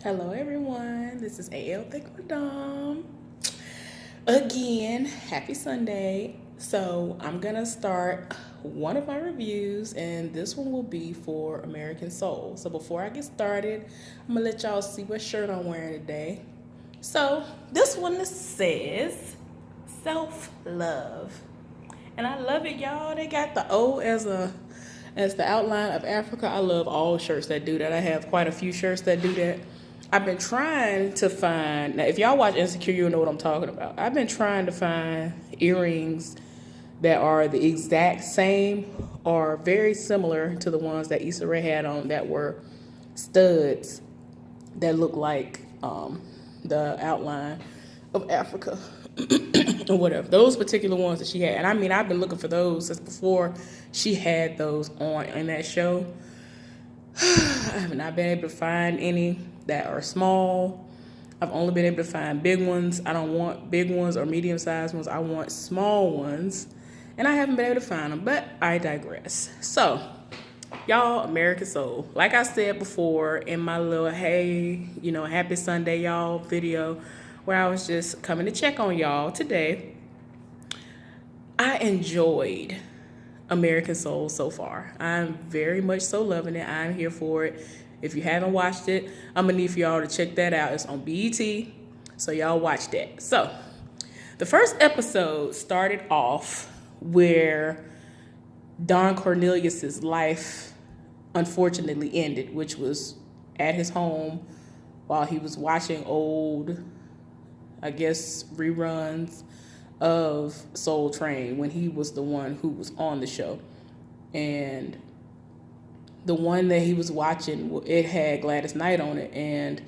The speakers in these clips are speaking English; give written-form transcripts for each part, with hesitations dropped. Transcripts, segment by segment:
Hello, everyone. This is AL Thick Madame. Again, happy Sunday. So, I'm gonna start one of my reviews, and this one will be for American Soul. So, before I get started, I'm gonna let y'all see what shirt I'm wearing today. So, this one says self love, and I love it, y'all. They got the O as the outline of Africa. I love all shirts that do that. I have quite a few shirts that do that. I've been trying to find, now if y'all watch Insecure, you'll know what I'm talking about. I've been trying to find earrings that are the exact same or very similar to the ones that Issa Rae had on that were studs that look like the outline of Africa or whatever. Those particular ones that she had. And I mean, I've been looking for those since before she had those on in that show. I have not been able to find any that are small. I've only been able to find big ones. I don't want big ones or medium sized ones. I want small ones. And I haven't been able to find them, but I digress. So, y'all, American Soul. Like I said before in my little hey, happy Sunday, y'all video, where I was just coming to check on y'all today, I enjoyed American Soul so far. I'm very much so loving it. I'm here for it. If you haven't watched it, I'm gonna need for y'all to check that out. It's on BET, so y'all watch that. So, the first episode started off where Don Cornelius's life unfortunately ended, which was at his home while he was watching old, I guess, reruns of Soul Train when he was the one who was on the show. And the one that he was watching, it had Gladys Knight on it. And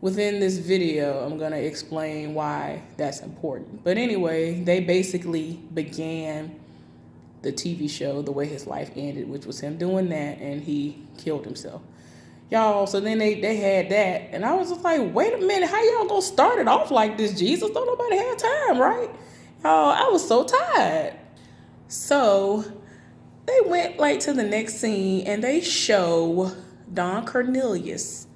within this video, I'm going to explain why that's important. But anyway, they basically began the TV show the way his life ended, which was him doing that, and he killed himself. Y'all, so then they had that, and I was just like, wait a minute, how y'all gonna start it off like this, Jesus? Don't nobody have time, right? Y'all, I was so tired. So they went like to the next scene, and they show Don Cornelius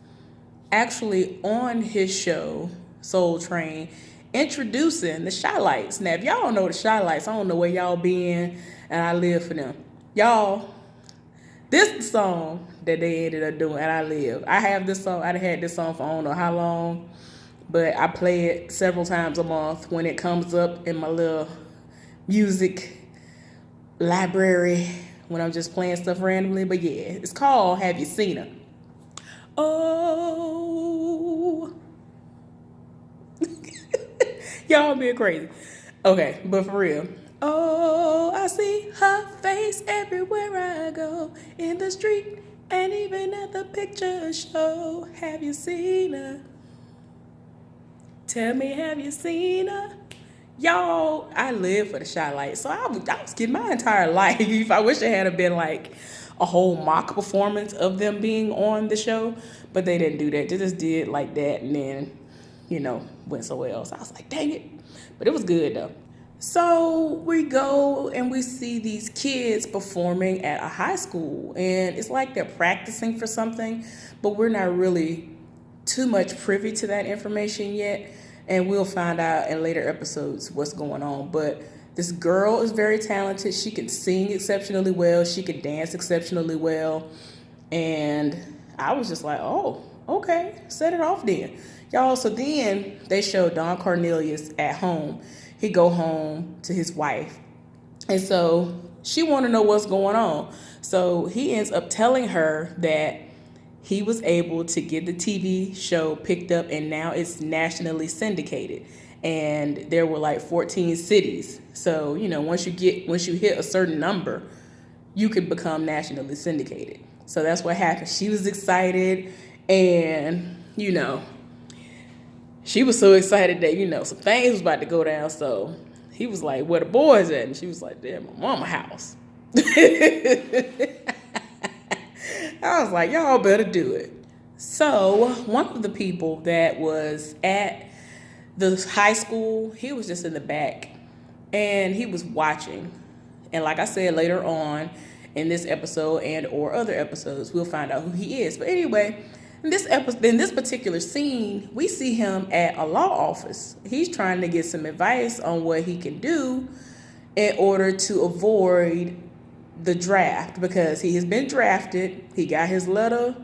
actually on his show, Soul Train, introducing the Shy-Lights. Now, if y'all don't know the Shy-Lights, I don't know where y'all been, and I live for them. Y'all, this is the song that they ended up doing, and I live. I have this song, I had this song for I don't know how long, but I play it several times a month when it comes up in my little music library when I'm just playing stuff randomly. But yeah, it's called Have You Seen Her? Oh. Y'all being crazy. Okay, but for real. Oh, I see her face everywhere I go, in the street and even at the picture show. Have you seen her? Tell me, have you seen her? Y'all, I live for the Shy-Lights, so I was getting my entire life. I wish it had been like a whole mock performance of them being on the show, but they didn't do that. They just did like that and then, went somewhere else. I was like, dang it. But it was good though. So we go and we see these kids performing at a high school, and it's like they're practicing for something, but we're not really too much privy to that information yet, and we'll find out in later episodes what's going on. But this girl is very talented. She can sing exceptionally well. She can dance exceptionally well. And I was just like, oh, okay, set it off then. Y'all, so then they show Don Cornelius at home. He go home to his wife. And so she want to know what's going on. So he ends up telling her that he was able to get the TV show picked up, and now it's nationally syndicated. And there were like 14 cities. So, once you hit a certain number, you could become nationally syndicated. So that's what happened. She was excited, and, she was so excited that, some things was about to go down. So he was like, where the boys at? And she was like, they're at my mama's house. I was like, y'all better do it. So one of the people that was at the high school, he was just in the back, and he was watching. And like I said, later on in this episode and or other episodes, we'll find out who he is. But anyway, In this particular scene, we see him at a law office. He's trying to get some advice on what he can do in order to avoid the draft, because he has been drafted. He got his letter,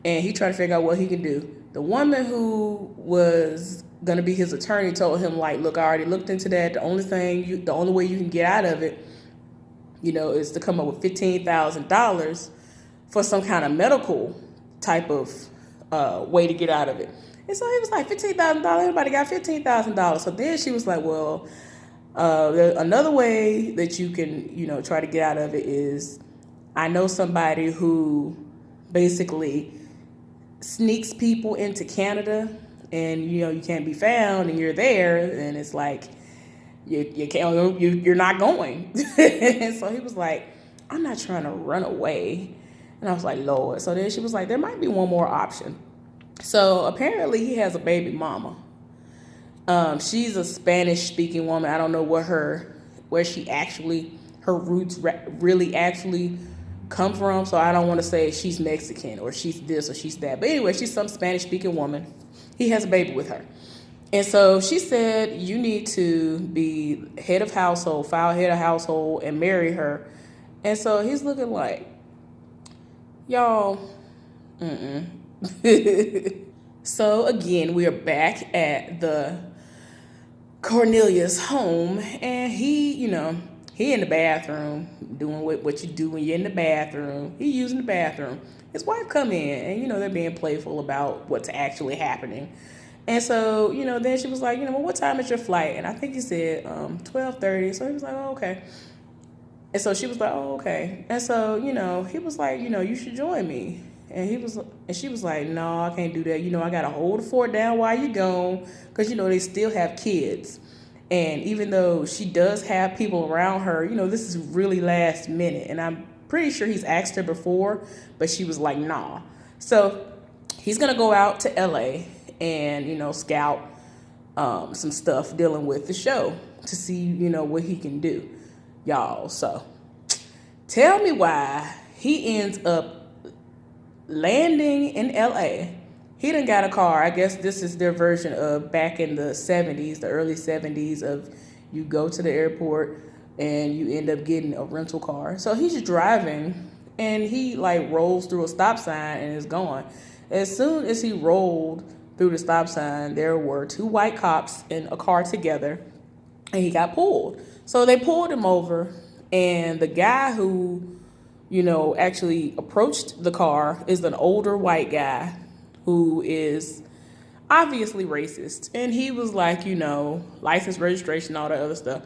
and he tried to figure out what he can do. The woman who was gonna be his attorney told him, like, look, I already looked into that. The only way you can get out of it, is to come up with $15,000 for some kind of medical type of way to get out of it. And so he was like, $15,000. Everybody got $15,000. So then she was like, well, another way that you can, try to get out of it is, I know somebody who basically sneaks people into Canada, and you can't be found, and you're there, and it's like you're not going. And so he was like, I'm not trying to run away. And I was like, Lord. So then she was like, there might be one more option. So apparently he has a baby mama. She's a Spanish speaking woman. I don't know her roots really actually come from. So I don't want to say she's Mexican or she's this or she's that. But anyway, she's some Spanish speaking woman. He has a baby with her. And so she said, you need to be head of household, file head of household, and marry her. And so he's looking like, y'all, So again, we are back at the Cornelius home, and he in the bathroom doing what you do when you're in the bathroom. He using the bathroom. His wife come in, and they're being playful about what's actually happening. And so, then she was like, well, what time is your flight? And I think he said 12:30. So he was like, oh, okay. And so she was like, oh, okay. And so, he was like, you should join me. And she was like, no, I can't do that. I got to hold the fort down while you're gone, because, they still have kids. And even though she does have people around her, this is really last minute. And I'm pretty sure he's asked her before, but she was like, nah. So he's going to go out to LA and, scout some stuff dealing with the show to see, what he can do, y'all. So tell me why he ends up landing in LA. He done got a car. I guess this is their version of back in the 70s, the early 70s, of you go to the airport and you end up getting a rental car. So he's driving, and he rolls through a stop sign and is gone. As soon as he rolled through the stop sign, there were two white cops in a car together, and he got pulled. So they pulled him over, and the guy who, actually approached the car is an older white guy who is obviously racist. And he was like, license, registration, all that other stuff.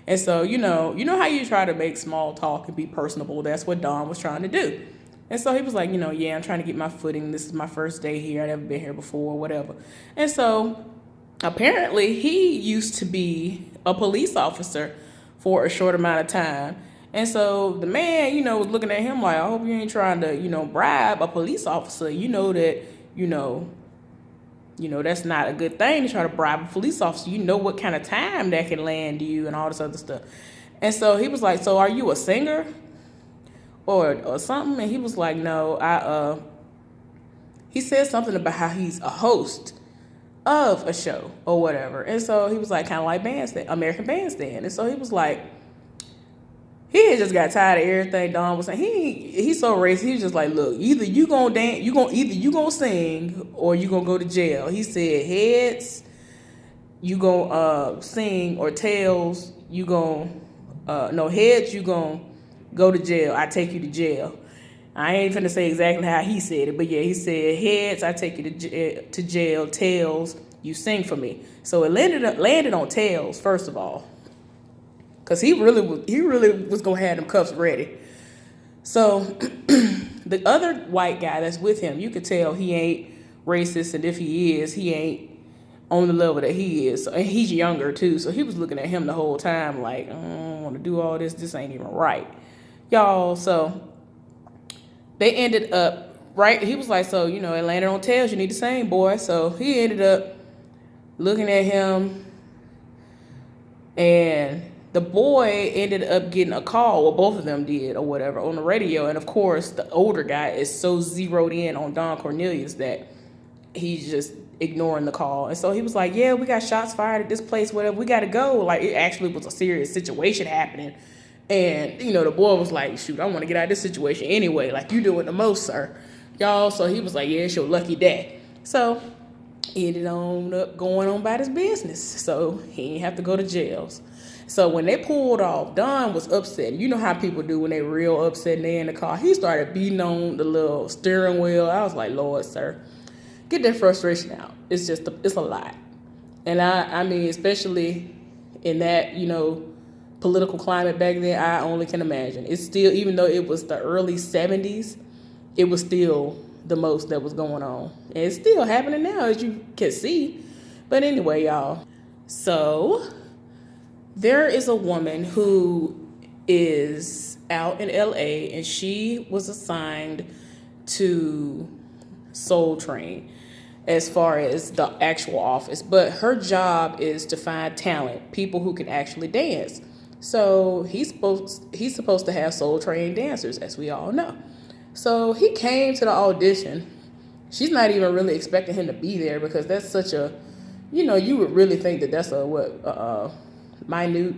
And so, you know how you try to make small talk and be personable. That's what Don was trying to do. And so he was like, yeah, I'm trying to get my footing. This is my first day here. I've never been here before, whatever. And so apparently he used to be a police officer for a short amount of time. And so the man, was looking at him like, I hope you ain't trying to, bribe a police officer. You know that, that's not a good thing to try to bribe a police officer. You know what kind of time that can land you and all this other stuff. And so he was like, so are you a singer or something? And he was like, no, he said something about how he's a host of a show or whatever. And so he was like, kind of like Bandstand, American Bandstand. And so he was like, he had just got tired of everything Don was saying. He's so racist. He was just like, look, either you gonna dance, either you gonna sing, or you gonna go to jail. He said, heads, you gonna sing, or tails, you gonna heads, you gonna go to jail. I take you to jail. I ain't finna say exactly how he said it, but yeah, he said, heads, I take you to jail. Tails, you sing for me. So it landed on tails, first of all. Because he really was going to have them cuffs ready. So the other white guy that's with him, you could tell he ain't racist. And if he is, he ain't on the level that he is. And he's younger, too. So he was looking at him the whole time like, I don't want to do all this. This ain't even right. Y'all, so they ended up, right? He was like, so, it landed on tails. You need to sing, boy. So he ended up looking at him, and the boy ended up getting a call, or both of them did, or whatever, on the radio. And of course, the older guy is so zeroed in on Don Cornelius that he's just ignoring the call. And so he was like, yeah, we got shots fired at this place, whatever, we got to go. Like, it actually was a serious situation happening. And, the boy was like, shoot, I want to get out of this situation anyway. Like, you doing the most, sir. Y'all, so he was like, yeah, it's your lucky day. So he ended up going on about his business. So he didn't have to go to jails. So when they pulled off, Don was upset. You know how people do when they real upset and they in the car. He started beating on the little steering wheel. I was like, Lord, sir, get that frustration out. It's a lot. And I mean, especially in that, political climate back then, I only can imagine. It's still, even though it was the early 70s, it was still the most that was going on. And it's still happening now, as you can see. But anyway, y'all. So there is a woman who is out in LA, and she was assigned to Soul Train as far as the actual office. But her job is to find talent, people who can actually dance. So he's supposed to have Soul Train dancers, as we all know. So he came to the audition. She's not even really expecting him to be there, because that's such a, you would really think that that's a minute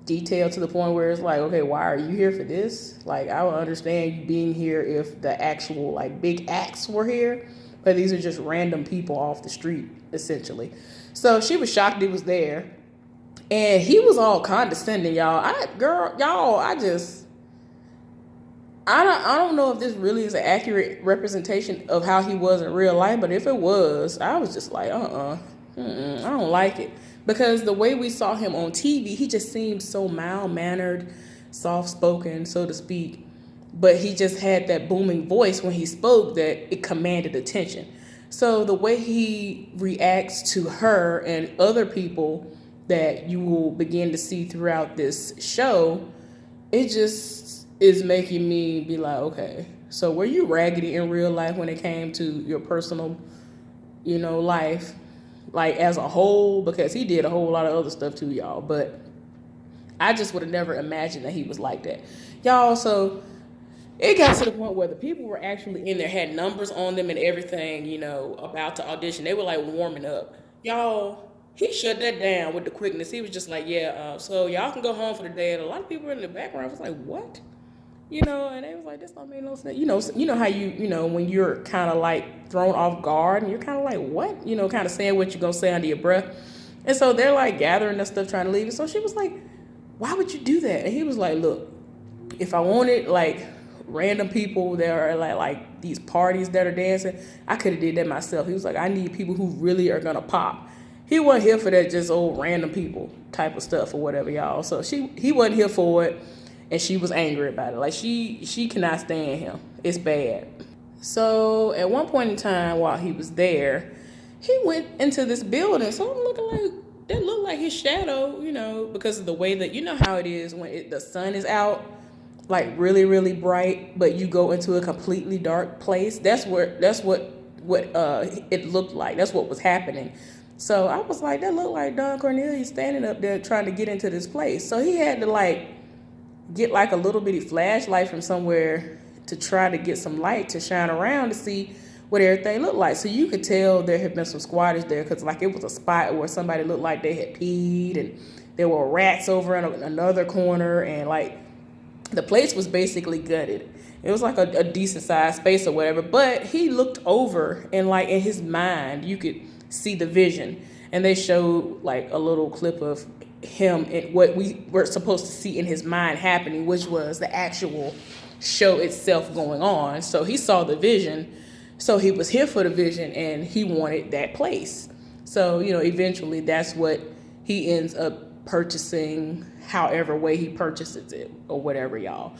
detail, to the point where it's like, okay, why are you here for this? Like, I would understand you being here if the actual like big acts were here, but these are just random people off the street, essentially. So she was shocked he was there. And he was all condescending, y'all. I don't know if this really is an accurate representation of how he was in real life, but if it was, I was just like, I don't like it. Because the way we saw him on TV, he just seemed so mild-mannered, soft-spoken, so to speak. But he just had that booming voice when he spoke that it commanded attention. So the way he reacts to her and other people that you will begin to see throughout this show, it just is making me be like, okay, so were you raggedy in real life when it came to your personal, life, like as a whole? Because he did a whole lot of other stuff too, y'all. But I just would have never imagined that he was like that, y'all. So it got to the point where the people were actually in there, had numbers on them and everything, about to audition. They were like warming up, y'all. He shut that down with the quickness. He was just like, yeah, so y'all can go home for the day. And a lot of people in the background was like, what? And they was like, this don't make no sense. You know how when you're kind of like thrown off guard and you're kind of like, what? Kind of saying what you're going to say under your breath. And so they're like gathering their stuff, trying to leave. And so she was like, why would you do that? And he was like, look, if I wanted like random people that are like these parties that are dancing, I could have did that myself. He was like, I need people who really are going to pop. He wasn't here for that just old random people type of stuff or whatever, y'all. So he wasn't here for it, and she was angry about it. Like, she cannot stand him. It's bad. So at one point in time while he was there, he went into this building. So I'm looking like, that looked like his shadow, because of the way that, how it is when the sun is out, like really, really bright, but you go into a completely dark place. That's what it looked like. That's what was happening. So I was like, that looked like Don Cornelius standing up there trying to get into this place. So he had to like get like a little bitty flashlight from somewhere to try to get some light to shine around to see what everything looked like. So you could tell there had been some squatters there, because like it was a spot where somebody looked like they had peed, and there were rats over in another corner, and like the place was basically gutted. It was like a decent sized space or whatever, but he looked over and like in his mind you could see the vision, and they showed like a little clip of him and what we were supposed to see in his mind happening, which was the actual show itself going on. So he saw the vision, so he was here for the vision, and he wanted that place. So eventually that's what he ends up purchasing, however way he purchases it or whatever, y'all.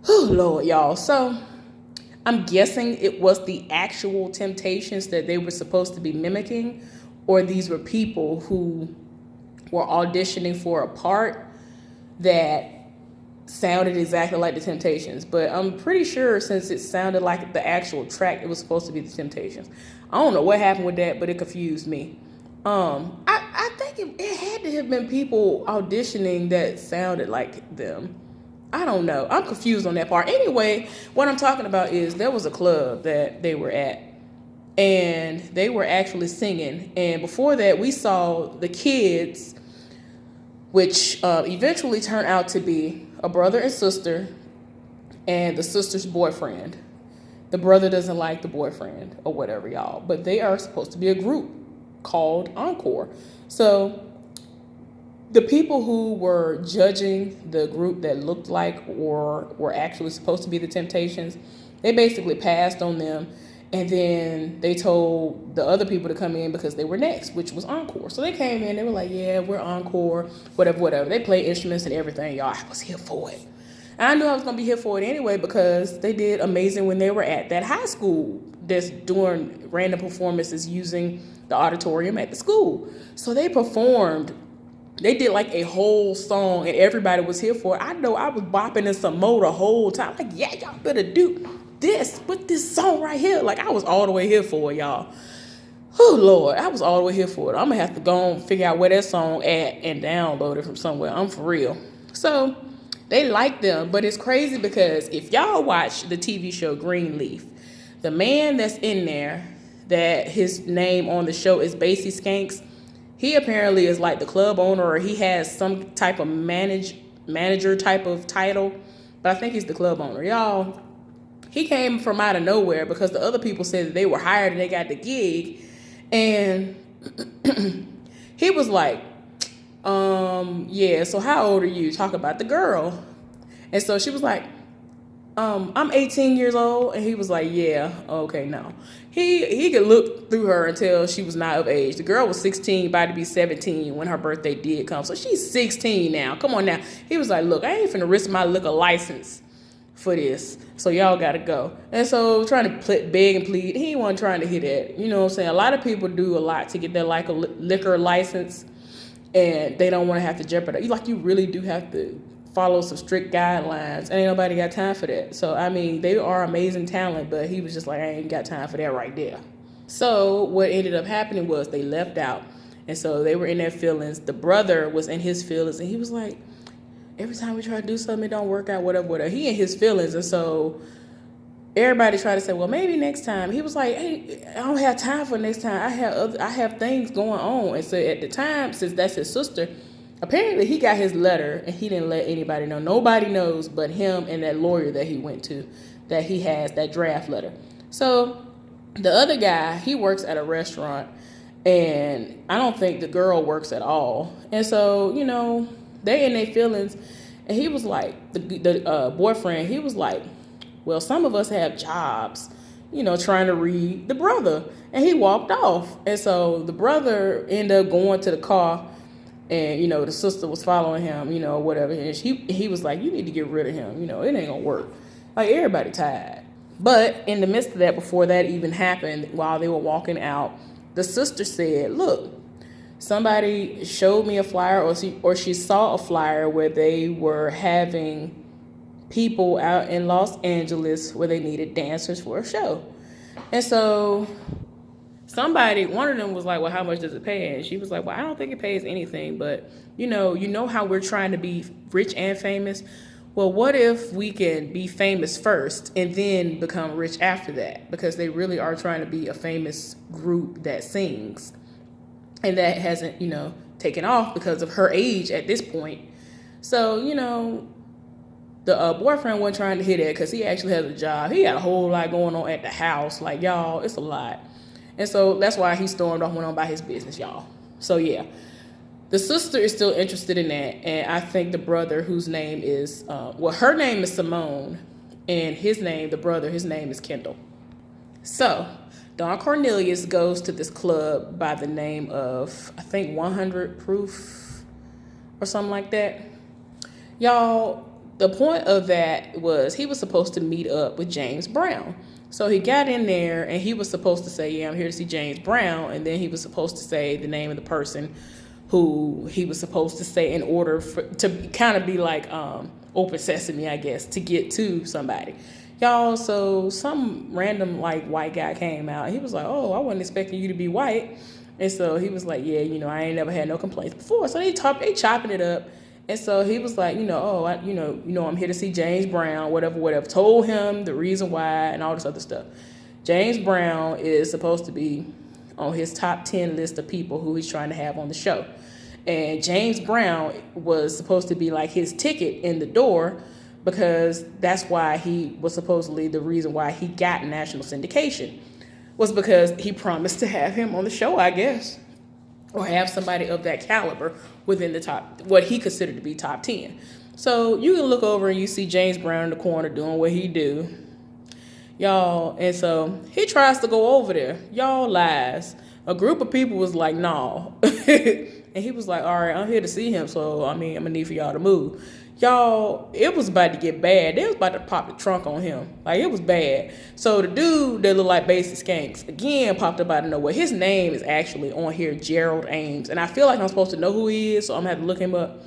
Oh Lord, y'all. So I'm guessing it was the actual Temptations that they were supposed to be mimicking, or these were people who were auditioning for a part that sounded exactly like the Temptations. But I'm pretty sure, since it sounded like the actual track, it was supposed to be the Temptations. I don't know what happened with that, but it confused me. I think think it had to have been people auditioning that sounded like them. I don't know. I'm confused on that part. Anyway, what I'm talking about is there was a club that they were at, and they were actually singing. And before that, we saw the kids, which eventually turned out to be a brother and sister, and the sister's boyfriend. The brother doesn't like the boyfriend or whatever, y'all. But they are supposed to be a group called Encore. So the people who were judging the group that looked like or were actually supposed to be the Temptations, they basically passed on them. And then they told the other people to come in because they were next, which was Encore. So they came in, they were like, yeah, we're Encore, whatever. They played instruments and everything, y'all. I was here for it. And I knew I was going to be here for it anyway because they did amazing when they were at that high school that's doing random performances using the auditorium at the school. So they performed. They did like a whole song and everybody was here for it. I know I was bopping in some more the whole time. Like, yeah, y'all better do this with this song right here. Like, I was all the way here for it, y'all. Oh, Lord, I was all the way here for it. I'm going to have to go and figure out where that song at and download it from somewhere. I'm for real. So they like them, but it's crazy because if y'all watch the TV show Greenleaf, the man that's in there, that his name on the show is Basie Skanks, he apparently is like the club owner, or he has some type of manager type of title, but I think he's the club owner. Y'all, he came from out of nowhere because the other people said that they were hired and they got the gig, and he was like, yeah, so how old are you? Talk about the girl. And so she was like, I'm 18 years old. And he was like, yeah, okay, no. He could look through her and tell she was not of age. The girl was 16, about to be 17 when her birthday did come. So she's 16 now. Come on now. He was like, look, I ain't finna risk my liquor license for this. So y'all gotta go. And so trying to beg and plead, he wasn't trying to hit that. You know what I'm saying? A lot of people do a lot to get their liquor license, and they don't want to have to jeopardize. Like, you really do have to follow some strict guidelines, and ain't nobody got time for that. So, I mean, they are amazing talent, but he was just like, I ain't got time for that right there. So what ended up happening was they left out, and so they were in their feelings. The brother was in his feelings, and he was like, every time we try to do something, it don't work out, whatever. He in his feelings, and so everybody tried to say, well, maybe next time. He was like, hey, I don't have time for next time. I have things going on. And so at the time, since that's his sister, apparently he got his letter and he didn't let anybody know. Nobody knows but him and that lawyer that he went to, that he has that draft letter. So the other guy, he works at a restaurant, and I don't think the girl works at all. And so, you know, they in their feelings. And he was like, the boyfriend, he was like, well, some of us have jobs, you know, trying to read the brother. And he walked off. And so the brother ended up going to the car, and, you know, the sister was following him, you know, whatever. And he was like, you need to get rid of him. You know, it ain't gonna work. Like, everybody tired. But in the midst of that, before that even happened, while they were walking out, the sister said, look, somebody showed me a flyer, or she saw a flyer where they were having people out in Los Angeles where they needed dancers for a show. And so one of them was like, well, how much does it pay? And she was like, well, I don't think it pays anything, but you know how we're trying to be rich and famous. Well, what if we can be famous first and then become rich after that? Because they really are trying to be a famous group that sings. And that hasn't, you know, taken off because of her age at this point. So, you know, the boyfriend wasn't trying to hit that because he actually has a job. He got a whole lot going on at the house. Like, y'all, it's a lot. And so that's why he stormed off, went on about his business, y'all. So, yeah. The sister is still interested in that. And I think the brother, whose name is, her name is Simone. And his name is Kendall. So Don Cornelius goes to this club by the name of, I think, 100 Proof or something like that. Y'all, the point of that was he was supposed to meet up with James Brown. So he got in there and he was supposed to say, yeah, I'm here to see James Brown. And then he was supposed to say the name of the person who he was supposed to say in order to kind of be like open sesame, I guess, to get to somebody. Y'all, so some random like white guy came out. He was like, oh, I wasn't expecting you to be white. And so he was like, yeah, I ain't never had no complaints before. So they chopping it up. And so he was like, I'm here to see James Brown, whatever. Told him the reason why and all this other stuff. James Brown is supposed to be on his top 10 list of people who he's trying to have on the show. And James Brown was supposed to be like his ticket in the door, because that's why he was supposedly the reason why he got national syndication, was because he promised to have him on the show, I guess, or have somebody of that caliber within the top, what he considered to be top 10. So you can look over and you see James Brown in the corner doing what he do, y'all. And so he tries to go over there. Y'all lies. A group of people was like, no. And he was like, all right, I'm here to see him. So, I'm going to need for y'all to move. Y'all, it was about to get bad. They was about to pop the trunk on him. Like, it was bad. So the dude that looked like Basic Skanks, again, popped up out of nowhere. His name is actually on here, Gerald Ames. And I feel like I'm supposed to know who he is, so I'm going to have to look him up.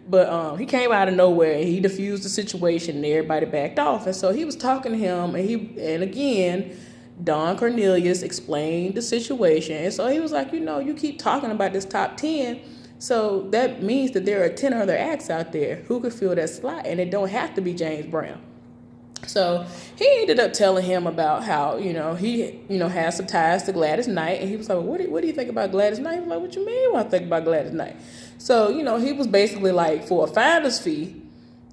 But he came out of nowhere. He diffused the situation and everybody backed off. And so he was talking to him, and again, Don Cornelius explained the situation. And so he was like, you keep talking about this top 10. So that means that there are 10 other acts out there who could fill that slot, and it don't have to be James Brown. So he ended up telling him about how, he, has some ties to Gladys Knight. And he was like, well, what do you think about Gladys Knight? He was like, what you mean what I think about Gladys Knight? So, he was basically like, for a finder's fee,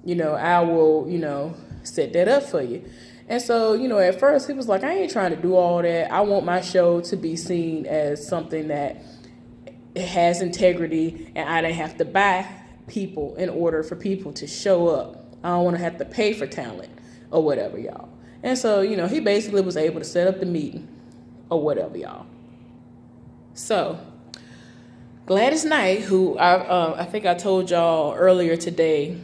I will, set that up for you. And so, at first he was like, I ain't trying to do all that. I want my show to be seen as something that has integrity, and I didn't have to buy people in order for people to show up. I don't want to have to pay for talent or whatever, y'all. And so, he basically was able to set up the meeting or whatever, y'all. So Gladys Knight, who I think I told y'all earlier today,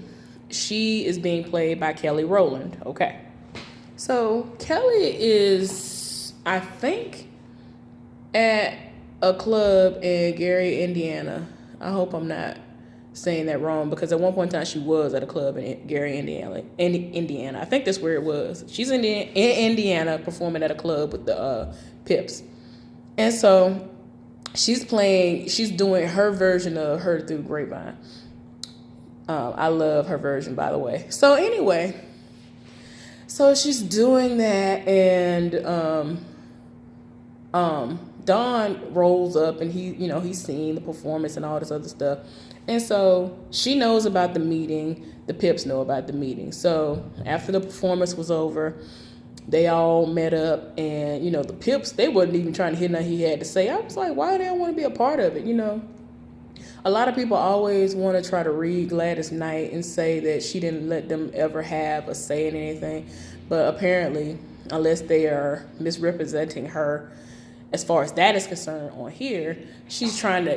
she is being played by Kelly Rowland. Okay. So Kelly is, I think, at a club in Gary, Indiana. I hope I'm not saying that wrong, because at one point in time she was at a club in Gary, Indiana. I think that's where it was. She's in Indiana performing at a club with the Pips. And so she's doing her version of Heard Through Grapevine. I love her version, by the way. So anyway, so she's doing that, and Don rolls up, and he's seeing the performance and all this other stuff. And so she knows about the meeting. The Pips know about the meeting. So after the performance was over, they all met up, and, the Pips, they wasn't even trying to hear nothing he had to say. I was like, why do they want to be a part of it? A lot of people always want to try to read Gladys Knight and say that she didn't let them ever have a say in anything. But apparently, unless they are misrepresenting her as far as that is concerned on here, she's trying to,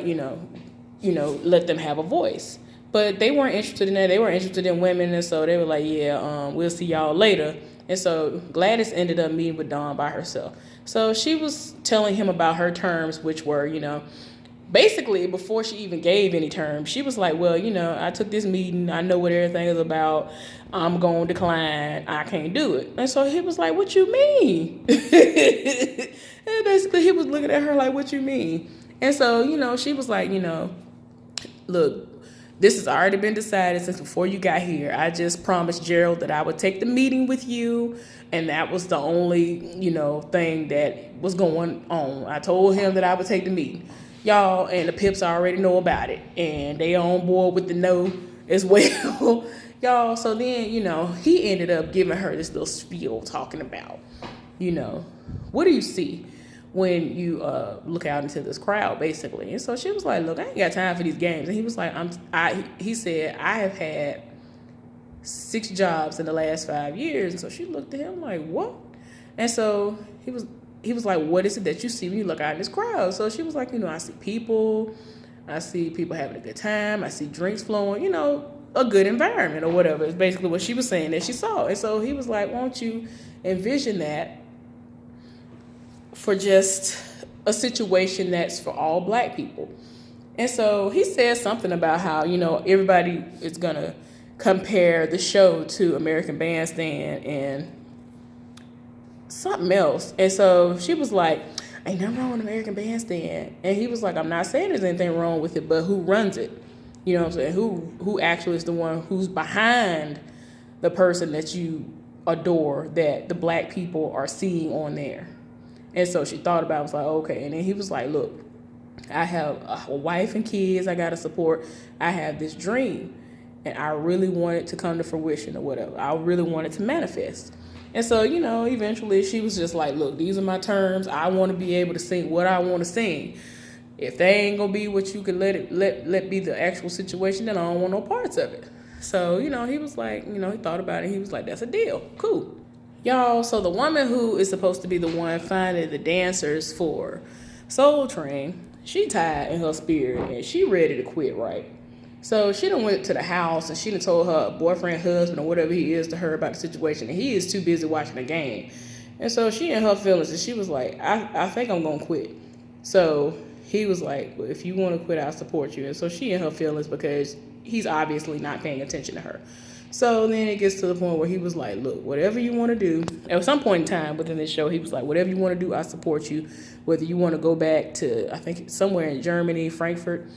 let them have a voice. But they weren't interested in that. They were interested in women, and so they were like, yeah, we'll see y'all later. And so Gladys ended up meeting with Don by herself. So she was telling him about her terms, which were, basically before she even gave any terms, she was like, well, I took this meeting. I know what everything is about. I'm going to decline. I can't do it. And so he was like, what you mean? And basically he was looking at her like, what you mean? And so, she was like, look, this has already been decided since before you got here. I just promised Gerald that I would take the meeting with you, and that was the only, thing that was going on. I told him that I would take the meeting. Y'all, and the Pips already know about it, and they on board with the no as well. Y'all, so then, he ended up giving her this little spiel talking about, what do you see when you look out into this crowd, basically. And so she was like, look, I ain't got time for these games. And he was like, he said, I have had 6 jobs in the last 5 years. And so she looked at him like, what? And so he was like, what is it that you see when you look out in this crowd? So she was like, I see people having a good time. I see drinks flowing, a good environment or whatever. It's basically what she was saying that she saw. And so he was like, won't you envision that for just a situation that's for all black people? And so he said something about how, everybody is going to compare the show to American Bandstand and something else. And so she was like, ain't nothing wrong with American Bandstand. And he was like, I'm not saying there's anything wrong with it, but who runs it? You know what I'm saying? Who actually is the one who's behind the person that you adore, that the black people are seeing on there? And so she thought about it, was like, okay. And then he was like, look, I have a wife and kids I got to support. I have this dream, and I really want it to come to fruition or whatever. I really want it to manifest. And so, you know, eventually she was just like, look, these are my terms. I want to be able to sing what I want to sing. If they ain't going to be what you can let be the actual situation, then I don't want no parts of it. So, you know, he was like, you know, he thought about it. He was like, that's a deal. Cool. Y'all, so the woman who is supposed to be the one finding the dancers for Soul Train, she tired in her spirit and she ready to quit, right? So she done went to the house and she done told her boyfriend, husband, or whatever he is to her about the situation, and he is too busy watching the game. And so she in her feelings, and she was like, I think I'm gonna quit. So he was like, well, if you want to quit, I'll support you. And so she in her feelings because he's obviously not paying attention to her. So then it gets to the point where he was like, look, whatever you want to do. At some point in time within this show, he was like, whatever you want to do, I support you. Whether you want to go back to, I think, somewhere in Germany, Frankfurt,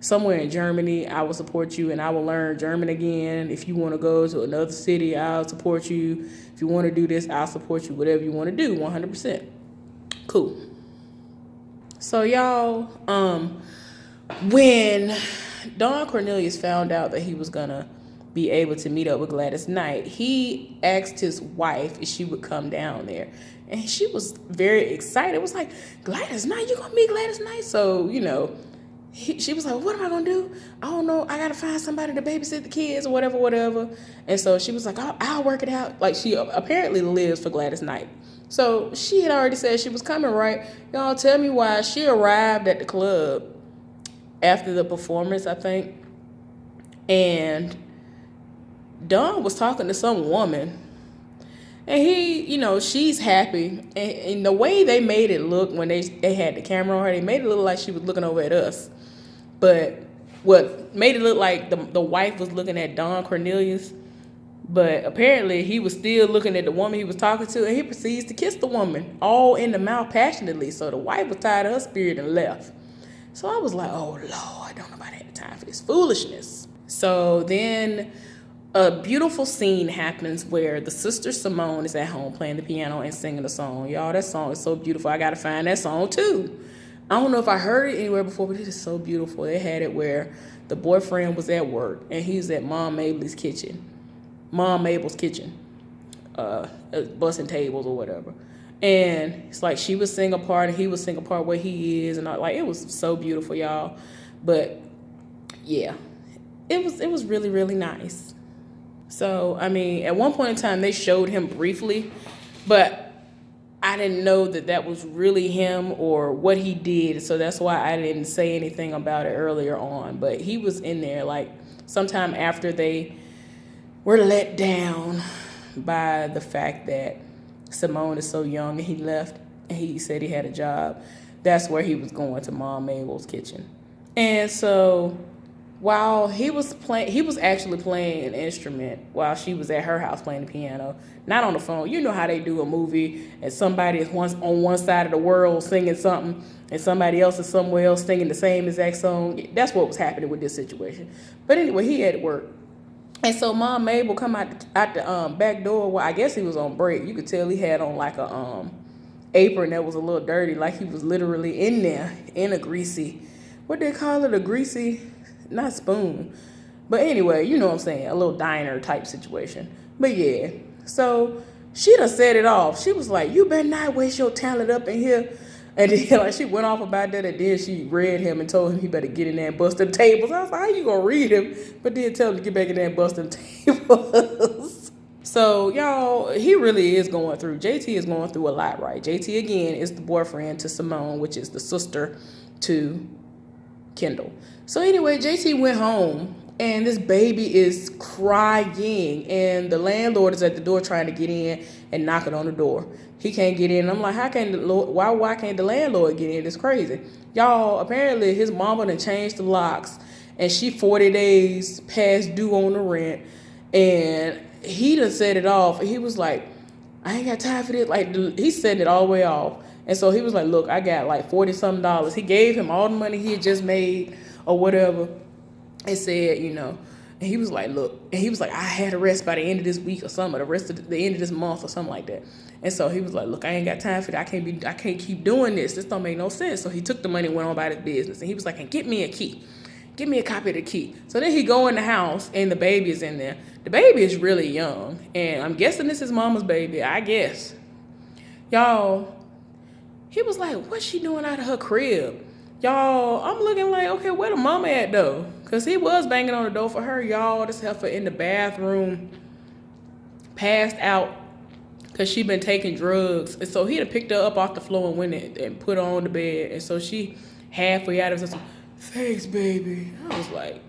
somewhere in Germany, I will support you and I will learn German again. If you want to go to another city, I'll support you. If you want to do this, I'll support you. Whatever you want to do, 100%. Cool. So y'all, when Don Cornelius found out that he was gonna be able to meet up with Gladys Knight, he asked his wife if she would come down there. And she was very excited. It was like, Gladys Knight, you gonna meet Gladys Knight? So, you know, she was like, what am I gonna do? I don't know. I gotta find somebody to babysit the kids or whatever. And so she was like, I'll work it out. Like, she apparently lives for Gladys Knight. So she had already said she was coming, right? Y'all, tell me why she arrived at the club after the performance, I think. And Don was talking to some woman. And he, you know, she's happy. And the way they made it look when they had the camera on her, they made it look like she was looking over at us. But what made it look like the wife was looking at Don Cornelius, but apparently he was still looking at the woman he was talking to, and he proceeds to kiss the woman all in the mouth passionately. So the wife was tired of her spirit and left. So I was like, oh Lord, don't nobody have time for this foolishness. So then a beautiful scene happens where the sister Simone is at home playing the piano and singing a song. Y'all, that song is so beautiful. I gotta find that song too. I don't know if I heard it anywhere before, but it is so beautiful. They had it where the boyfriend was at work and he's at Mom Mabel's kitchen, busting tables or whatever. And it's like she would sing a part and he would sing a part where he is, and like it was so beautiful, y'all. But yeah, it was really, really nice. So I mean, at one point in time they showed him briefly, but I didn't know that was really him or what he did, so that's why I didn't say anything about it earlier on. But he was in there like sometime after they were let down by the fact that Simone is so young and he left and he said he had a job. That's where he was going, to Mom Mabel's kitchen. And so while he was actually playing an instrument while she was at her house playing the piano, not on the phone. You know how they do a movie and somebody is on one side of the world singing something and somebody else is somewhere else singing the same exact song. That's what was happening with this situation. But anyway, he had to work. And so Mom Mabel come out the back door. Well, I guess he was on break. You could tell he had on like a apron that was a little dirty, like he was literally in there in a greasy, what they call it, a greasy, not spoon. But anyway, you know what I'm saying, a little diner type situation. But yeah, so she done set it off. She was like, you better not waste your talent up in here. And then like she went off about that, and then she read him and told him he better get in there and bust them tables. I was like, how you gonna read him? But then tell him to get back in there and bust them tables. So y'all, he really is going through, JT is going through a lot, right? JT again is the boyfriend to Simone, which is the sister to Kendall. So anyway, JT went home and this baby is crying and the landlord is at the door trying to get in and knocking on the door. He can't get in. I'm like, why can't the landlord get in? It's crazy. Y'all, apparently his mama done changed the locks and she 40 days past due on the rent, and he done set it off. He was like, I ain't got time for this. Like, he's setting it all the way off. And so he was like, look, I got like 40 something dollars. He gave him all the money he had just made or whatever, and said, and he was like, look, and he was like, I had a rest by the end of this week or something, or the rest of the end of this month or something like that. And so he was like, look, I ain't got time for that. I can't keep doing this. This don't make no sense. So he took the money and went on about his business. And he was like, and get me a key. Give me a copy of the key. So then he go in the house and the baby is in there. The baby is really young. And I'm guessing this is mama's baby, I guess. Y'all, he was like, what's she doing out of her crib? Y'all, I'm looking like, okay, where the mama at though? Because he was banging on the door for her. Y'all, this heifer in the bathroom, passed out because she been taking drugs. And so he'd have picked her up off the floor and went and put her on the bed. And so she halfway out of it, thanks, baby. I was like,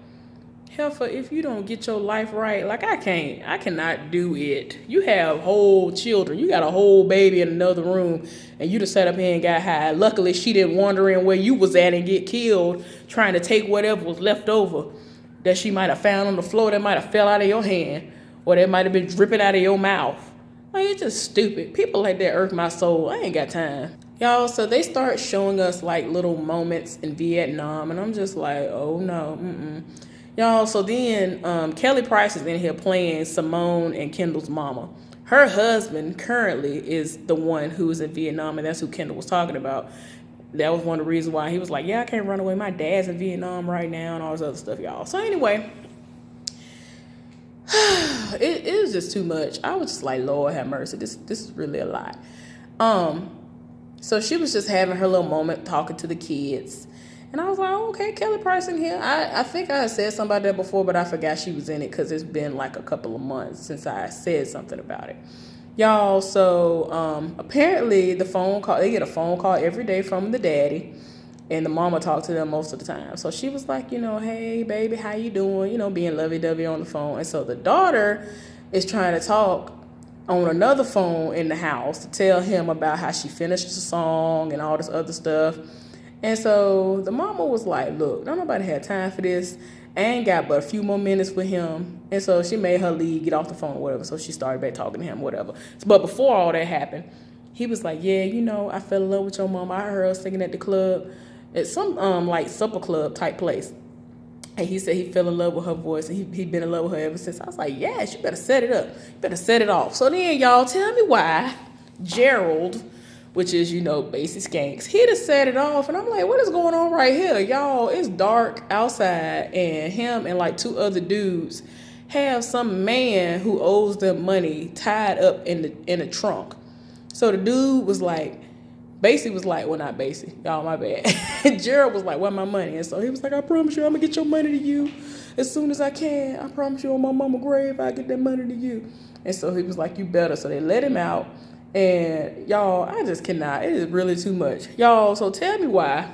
heifer, if you don't get your life right, like I cannot do it. You have whole children. You got a whole baby in another room and you just sat up here and got high. Luckily, she didn't wander in where you was at and get killed trying to take whatever was left over that she might have found on the floor that might have fell out of your hand or that might have been dripping out of your mouth. Like, it's just stupid. People like that irk my soul. I ain't got time. Y'all, so they start showing us like little moments in Vietnam and I'm just like, oh no, Y'all, so then Kelly Price is in here playing Simone and Kendall's mama. Her husband currently is the one who is in Vietnam, and that's who Kendall was talking about. That was one of the reasons why he was like, yeah, I can't run away. My dad's in Vietnam right now and all this other stuff, y'all. So anyway, it was just too much. I was just like, Lord have mercy. This is really a lot. So she was just having her little moment talking to the kids. And I was like, oh, okay, Kelly Price in here. I think I had said something about that before, but I forgot she was in it because it's been like a couple of months since I said something about it. Y'all, so apparently they get a phone call every day from the daddy, and the mama talked to them most of the time. So she was like, hey, baby, how you doing? Being lovey-dovey on the phone. And so the daughter is trying to talk on another phone in the house to tell him about how she finished the song and all this other stuff. And so the mama was like, look, don't nobody have time for this. I ain't got but a few more minutes with him. And so she made her leave, get off the phone or whatever. So she started back talking to him, whatever. But before all that happened, he was like, yeah, I fell in love with your mama. I heard her singing at the club, at some like supper club type place. And he said he fell in love with her voice and he'd been in love with her ever since. I was like, yes, you better set it up. You better set it off. So then y'all tell me why Gerald, which is, Basie Skanks, he'd have set it off. And I'm like, what is going on right here? Y'all, it's dark outside and him and like two other dudes have some man who owes them money tied up in the trunk. So the dude was like, Basie was like, well, not Basie, y'all, my bad. Gerald was like, where my money? And so he was like, I promise you I'm gonna get your money to you as soon as I can. I promise you on my mama's grave I'll get that money to you. And so he was like, you better. So they let him out. And y'all, I just cannot. It is really too much. Y'all, so tell me why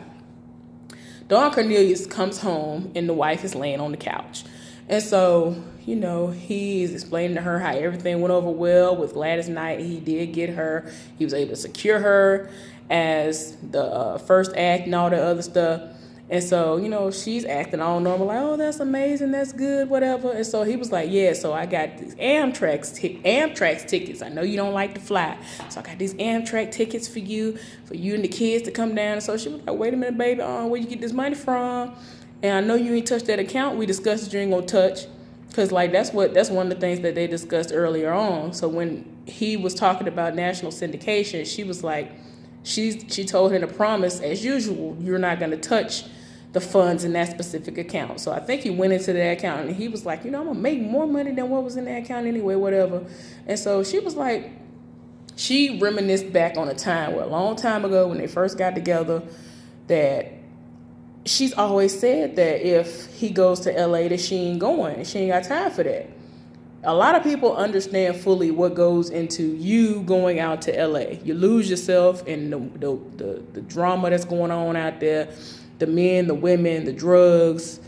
Don Cornelius comes home and the wife is laying on the couch. And so, he's explaining to her how everything went over well with Gladys Knight. He did get her. He was able to secure her as the first act and all that other stuff. And so, she's acting all normal, like, oh, that's amazing, that's good, whatever. And so he was like, yeah, so I got these Amtrak tickets. I know you don't like to fly. So I got these Amtrak tickets for you and the kids to come down. And so she was like, wait a minute, baby, where you get this money from? And I know you ain't touched that account we discussed that you ain't gonna touch. Because, that's one of the things that they discussed earlier on. So when he was talking about national syndication, she was like, she told him to promise, as usual, you're not going to touch the funds in that specific account. So I think he went into that account and he was like, I'm going to make more money than what was in that account anyway, whatever. And so she was like, she reminisced back on a time where a long time ago when they first got together, that she's always said that if he goes to LA that she ain't going. She ain't got time for that. A lot of people understand fully what goes into you going out to LA. You lose yourself in the drama that's going on out there, the men, the women, the drugs,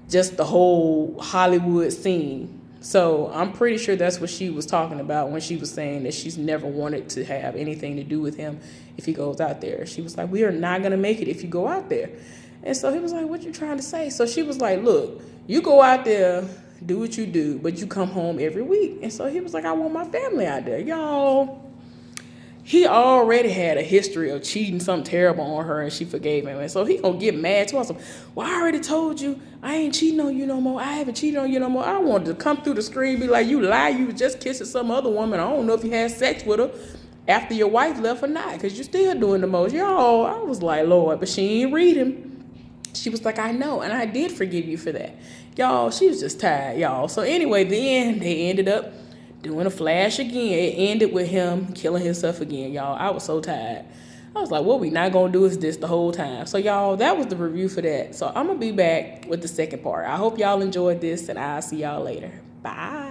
just the whole Hollywood scene. So I'm pretty sure that's what she was talking about when she was saying that she's never wanted to have anything to do with him if he goes out there. She was like, we are not going to make it if you go out there. And so he was like, what you trying to say? So she was like, look, you go out there, do what you do, but you come home every week. And so he was like, I want my family out there. Y'all, he already had a history of cheating something terrible on her, and she forgave him. And so he gonna get mad to us. Well, I already told you I ain't cheating on you no more. I haven't cheated on you no more. I wanted to come through the screen and be like, you lie, you was just kissing some other woman. I don't know if you had sex with her after your wife left or not, because you're still doing the most. Y'all, I was like, Lord, but she ain't read him. She was like, I know, and I did forgive you for that. Y'all, she was just tired, y'all. So anyway, then they ended up doing a flash again. It ended with him killing himself again, y'all. I was so tired. I was like, what we not gonna do is this the whole time. So y'all, that was the review for that. So I'm gonna be back with the second part. I hope y'all enjoyed this, and I'll see y'all later. Bye.